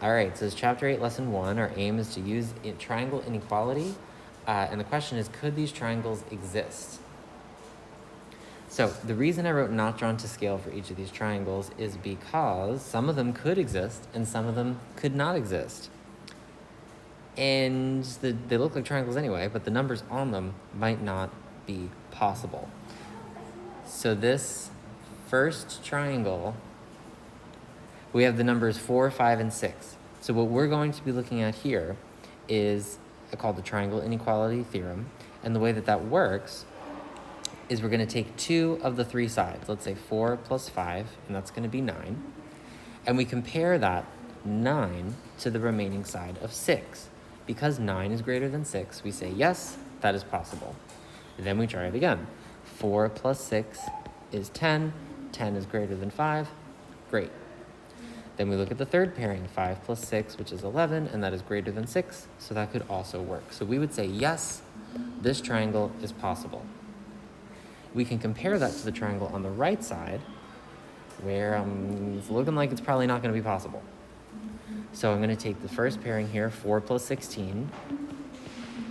All right, so it's chapter 8, lesson 1. Our aim is to use triangle inequality. And the question is, could these triangles exist? So the reason I wrote not drawn to scale for each of these triangles is because some of them could exist and some of them could not exist. And they look like triangles anyway, but the numbers on them might not be possible. So this first triangle, we have the numbers 4, 5, and 6. So what we're going to be looking at here is called the triangle inequality theorem. And the way that that works is we're going to take 2 of the 3 sides. Let's say 4 plus 5, and that's going to be 9. And we compare that 9 to the remaining side of 6. Because 9 is greater than 6, we say, yes, that is possible. And then we try it again. 4 plus 6 is 10. 10 is greater than 5. Great. Then we look at the third pairing, 5 plus 6, which is 11, and that is greater than 6, so that could also work. So we would say, yes, this triangle is possible. We can compare that to the triangle on the right side, where it's looking like it's probably not going to be possible. So I'm going to take the first pairing here, 4 plus 16,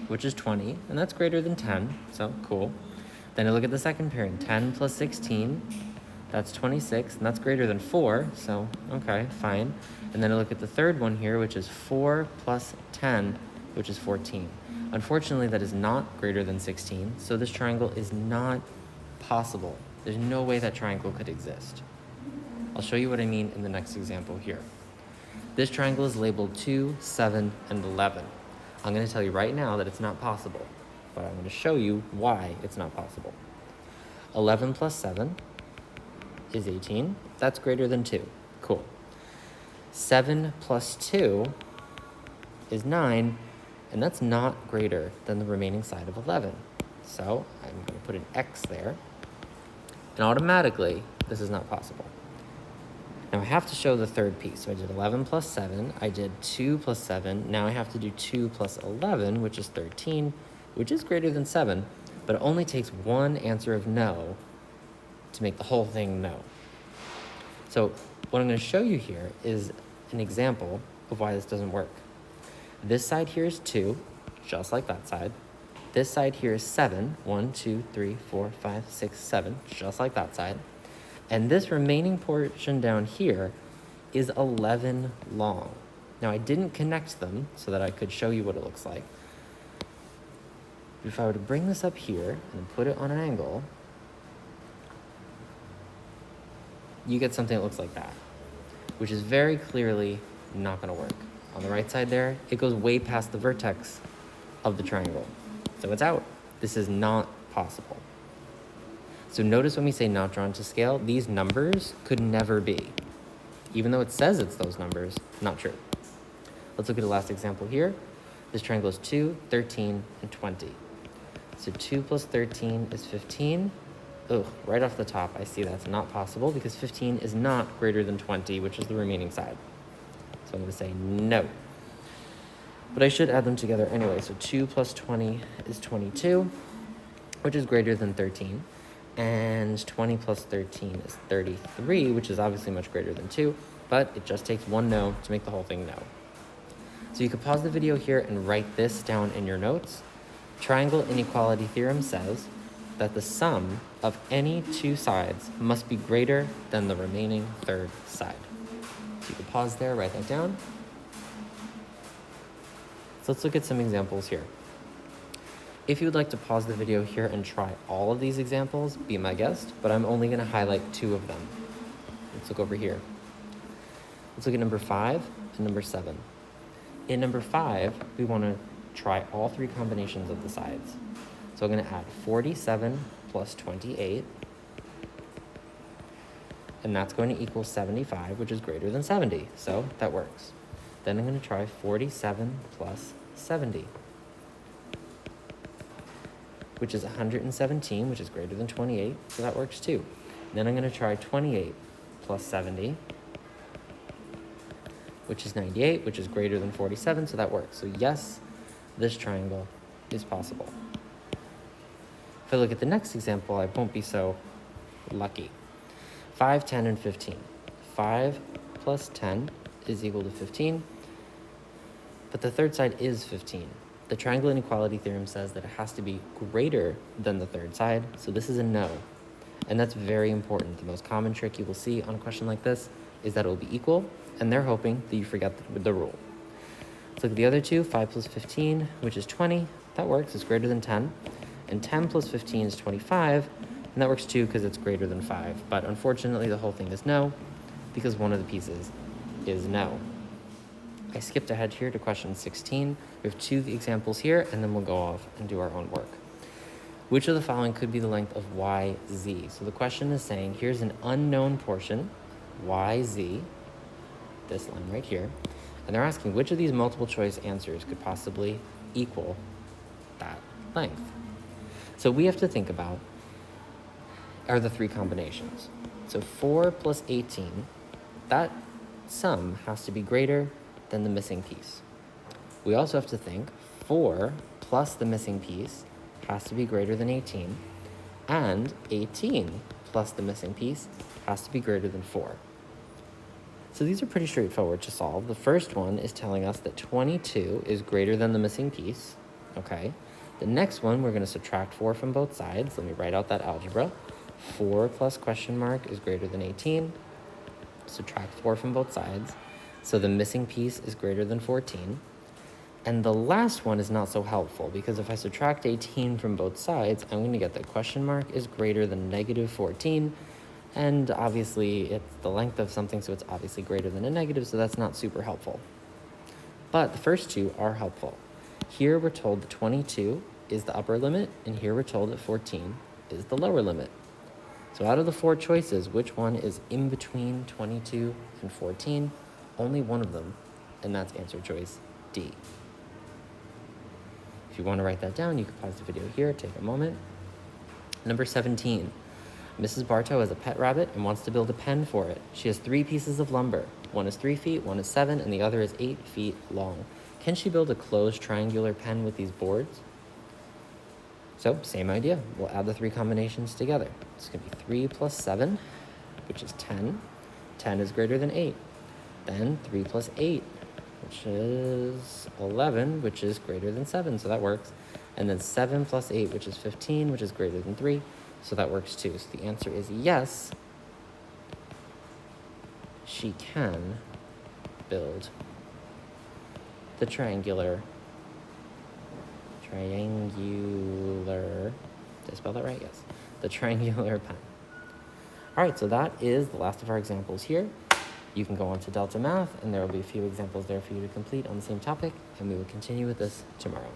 which is 20, and that's greater than 10, so cool. Then I look at the second pairing, 10 plus 16, that's 26, and that's greater than 4, so okay, fine. And then I look at the third one here, which is 4 plus 10, which is 14. Unfortunately, that is not greater than 16, so this triangle is not possible. There's no way that triangle could exist. I'll show you what I mean in the next example here. This triangle is labeled 2, 7, and 11. I'm going to tell you right now that it's not possible, but I'm going to show you why it's not possible. 11 plus 7 is 18. That's greater than 2. Cool. 7 plus 2 is 9, and that's not greater than the remaining side of 11. So I'm going to put an X there, and automatically this is not possible. Now I have to show the third piece. So I did 11 plus 7, I did 2 plus 7, now I have to do 2 plus 11, which is 13, which is greater than 7, but it only takes one answer of no to make the whole thing no. So what I'm going to show you here is an example of why this doesn't work. This side here is 2, just like that side. This side here is 7, 1, 2, 3, 4, 5, 6, 7, just like that side. And this remaining portion down here is 11 long. Now I didn't connect them so that I could show you what it looks like. If I were to bring this up here and put it on an angle, you get something that looks like that, which is very clearly not going to work. On the right side there, it goes way past the vertex of the triangle. So it's out. This is not possible. So notice when we say not drawn to scale, these numbers could never be. Even though it says it's those numbers, not true. Let's look at the last example here. This triangle is 2, 13, and 20. So 2 plus 13 is 15. Ugh, right off the top, I see that's not possible because 15 is not greater than 20, which is the remaining side. So I'm going to say no. But I should add them together anyway. So 2 plus 20 is 22, which is greater than 13. And 20 plus 13 is 33, which is obviously much greater than 2, but it just takes one no to make the whole thing no. So you could pause the video here and write this down in your notes. Triangle inequality theorem says that the sum of any 2 sides must be greater than the remaining third side. So you can pause there, write that down. So let's look at some examples here. If you would like to pause the video here and try all of these examples, be my guest, but I'm only going to highlight 2 of them. Let's look over here. Let's look at number 5 and number 7. In number 5, we want to try all 3 combinations of the sides. So I'm going to add 47 plus 28, and that's going to equal 75, which is greater than 70, so that works. Then I'm going to try 47 plus 70, which is 117, which is greater than 28, so that works too. Then I'm going to try 28 plus 70, which is 98, which is greater than 47, so that works. So yes, this triangle is possible. If I look at the next example, I won't be so lucky. 5, 10, and 15. 5 plus 10 is equal to 15. but the third side is 15. The triangle inequality theorem says that it has to be greater than the third side, so this is a no. And that's very important. The most common trick you will see on a question like this is that it will be equal, and they're hoping that you forget the rule. Let's look at the other two. 5 plus 15, which is 20. That works, it's greater than 10. And 10 plus 15 is 25, and that works too because it's greater than 5. But unfortunately, the whole thing is no, because one of the pieces is no. I skipped ahead here to question 16. We have 2 examples here, and then we'll go off and do our own work. Which of the following could be the length of yz? So the question is saying, here's an unknown portion, yz, this line right here, and they're asking which of these multiple choice answers could possibly equal that length. So we have to think about are the 3 combinations. So 4 plus 18, that sum has to be greater than the missing piece. We also have to think 4 plus the missing piece has to be greater than 18, and 18 plus the missing piece has to be greater than 4. So these are pretty straightforward to solve. The first one is telling us that 22 is greater than the missing piece, okay? The next one, we're gonna subtract 4 from both sides. Let me write out that algebra. 4 plus question mark is greater than 18. Subtract 4 from both sides. So the missing piece is greater than 14. And the last one is not so helpful because if I subtract 18 from both sides, I'm going to get that question mark is greater than negative 14. And obviously it's the length of something, so it's obviously greater than a negative, so that's not super helpful. But the first 2 are helpful. Here we're told that 22 is the upper limit, and here we're told that 14 is the lower limit. So out of the 4 choices, which one is in between 22 and 14? Only one of them, and that's answer choice D. If you want to write that down, you can pause the video here, take a moment. Number 17. Mrs. Bartow has a pet rabbit and wants to build a pen for it. She has 3 pieces of lumber. One is 3 feet, one is 7, and the other is 8 feet long. Can she build a closed triangular pen with these boards? So, same idea. We'll add the 3 combinations together. It's going to be 3 plus 7, which is 10. 10 is greater than 8. Then 3 plus 8, which is 11, which is greater than 7, so that works. And then 7 plus 8, which is 15, which is greater than 3, so that works too. So the answer is yes, she can build the triangular, did I spell that right? Yes. The triangular pen. All right, so that is the last of our examples here. You can go on to Delta Math, and there will be a few examples there for you to complete on the same topic, and we will continue with this tomorrow.